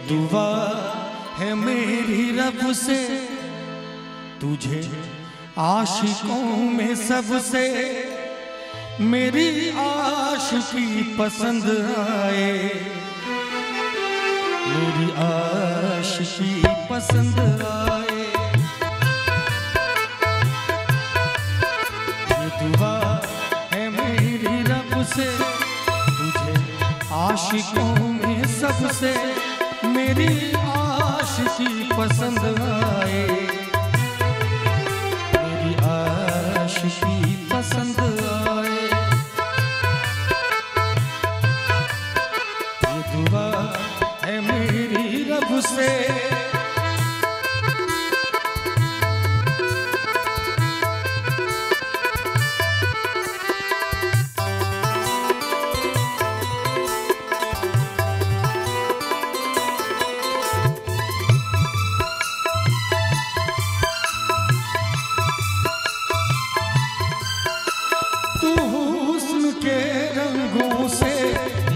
दुआ है मेरी रब से, तुझे आशिकों में सबसे मेरी आशिकी पसंद आए, मेरी आशिकी पसंद आए। ये दुआ है मेरी रब से, तुझे आशिकों में सबसे मेरी आशिकी पसंद आए, मेरी आशिकी पसंद आए। ये दुआ है मेरी रब से।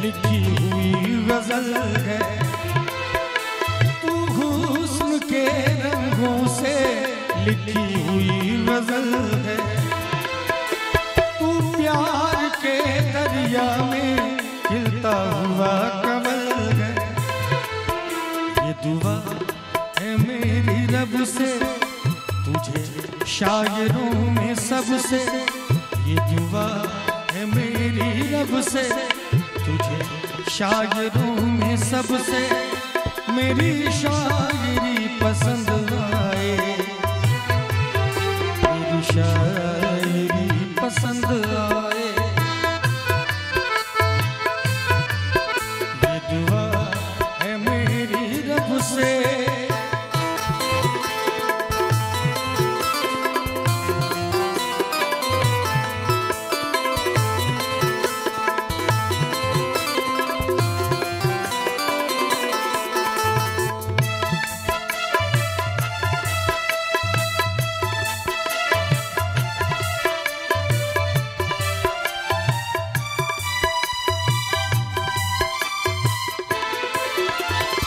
लिखी हुई गजल है, तू हुस्न के रंगों से लिखी हुई गजल है, तू प्यार के दरिया में खिलता हुआ कमल है। ये दुआ है मेरी रब से, तुझे शायरों में सबसे। ये दुआ है मेरी रब से, तुझे शायरों में सबसे मेरी शायरी पसंद आए, मेरी शायरी पसंद आए। ये दुआ है मेरी रब से।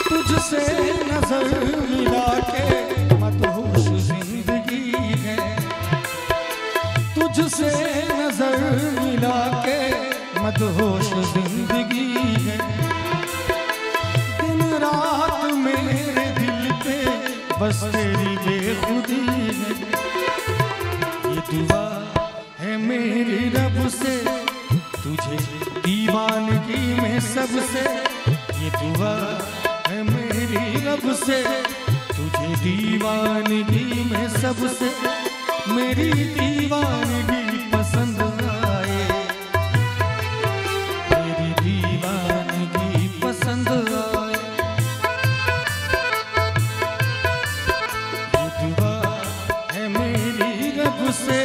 तुझसे नजर मिला के मदहोश जिंदगी है, तुझसे नजर मिला के मदहोश जिंदगी है। दिन रात मेरे दिल पे बस तेरी बेखुदी है। ये दुआ है मेरी रब से, तुझे दीवानगी में सबसे। ये दुआ है मेरी रब से, तुझे दीवानगी में सबसे मेरी दीवानगी पसंद आए, मेरी दीवानगी पसंद आए। ये दुआ है मेरी रब से।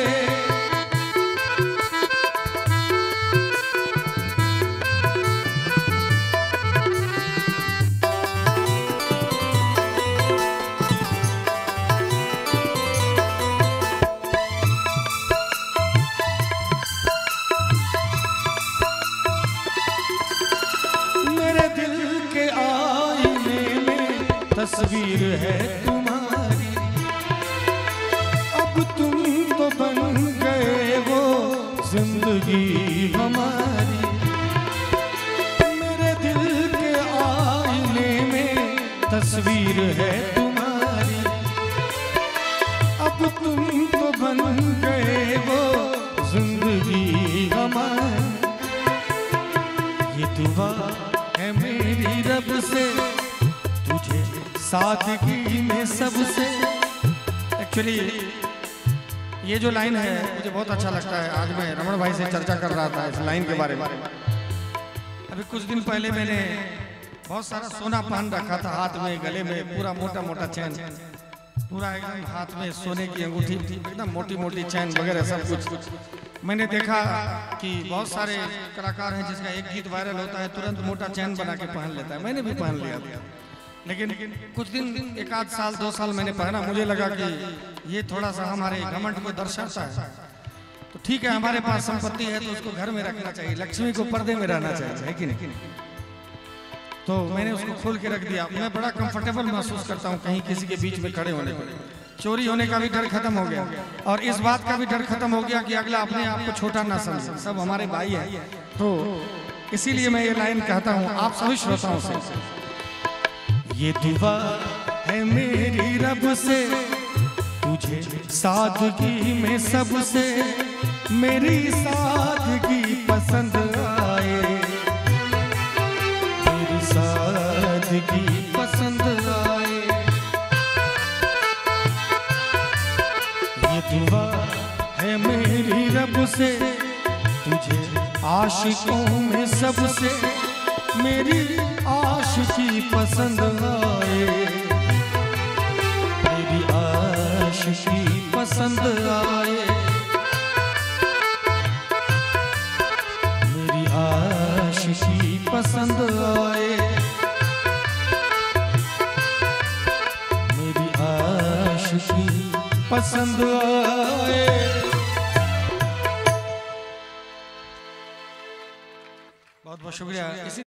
तस्वीर है तुम्हारी, अब तुम तो बन गए वो जिंदगी हमारी। मेरे दिल के आईने में तस्वीर है तुम्हारी, अब तुम तो बन गए वो जिंदगी हमारी। ये दुआ है मेरी रब से, तुझे सादगी में सबसे। एक्चुअली ये जो लाइन है मुझे बहुत अच्छा लगता है। आज मैं रमन भाई से चर्चा कर रहा था इस लाइन के बारे में। अभी कुछ दिन पहले मैंने बहुत सारा सोना पहन रखा था, हाथ में, गले में, पूरा मोटा मोटा चैन, पूरा एकदम हाथ में सोने की अंगूठी, एकदम मोटी मोटी चैन वगैरह सब कुछ। मैंने देखा कि बहुत सारे कलाकार हैं जिसका एक गीत वायरल होता है तुरंत मोटा चैन बना के पहन लेता है। मैंने भी पहन लिया था, लेकिन कुछ दिन, एक आध साल, 2 साल मैंने पहना, मुझे लगा कि ये थोड़ा सा हमारे घमंड को दर्शाता है। तो ठीक है, हमारे पास संपत्ति है तो उसको घर में रखना चाहिए, लक्ष्मी को पर्दे में रहना चाहिए, है कि नहीं? तो मैंने उसको खोल के रख दिया। मैं बड़ा कंफर्टेबल महसूस करता हूँ कहीं किसी के बीच में खड़े होने को। चोरी होने का भी डर खत्म हो गया और इस बात का भी डर खत्म हो गया कि अगला अपने आप को छोटा ना समझे, सब हमारे भाई है। तो इसीलिए मैं ये लाइन कहता हूँ आप सभी श्रोताओं से, ये दुआ है मेरी रब से तुझे सादगी में सबसे मेरी सादगी पसंद आए, मेरी सादगी पसंद आए। ये दुआ है मेरी रब से तुझे आशिकों में सबसे मेरी आशिकी पसंद आए, मेरी आशिकी पसंद आए, मेरी आशिकी पसंद आए, मेरी आशिकी पसंद आए। बहुत बहुत शुक्रिया।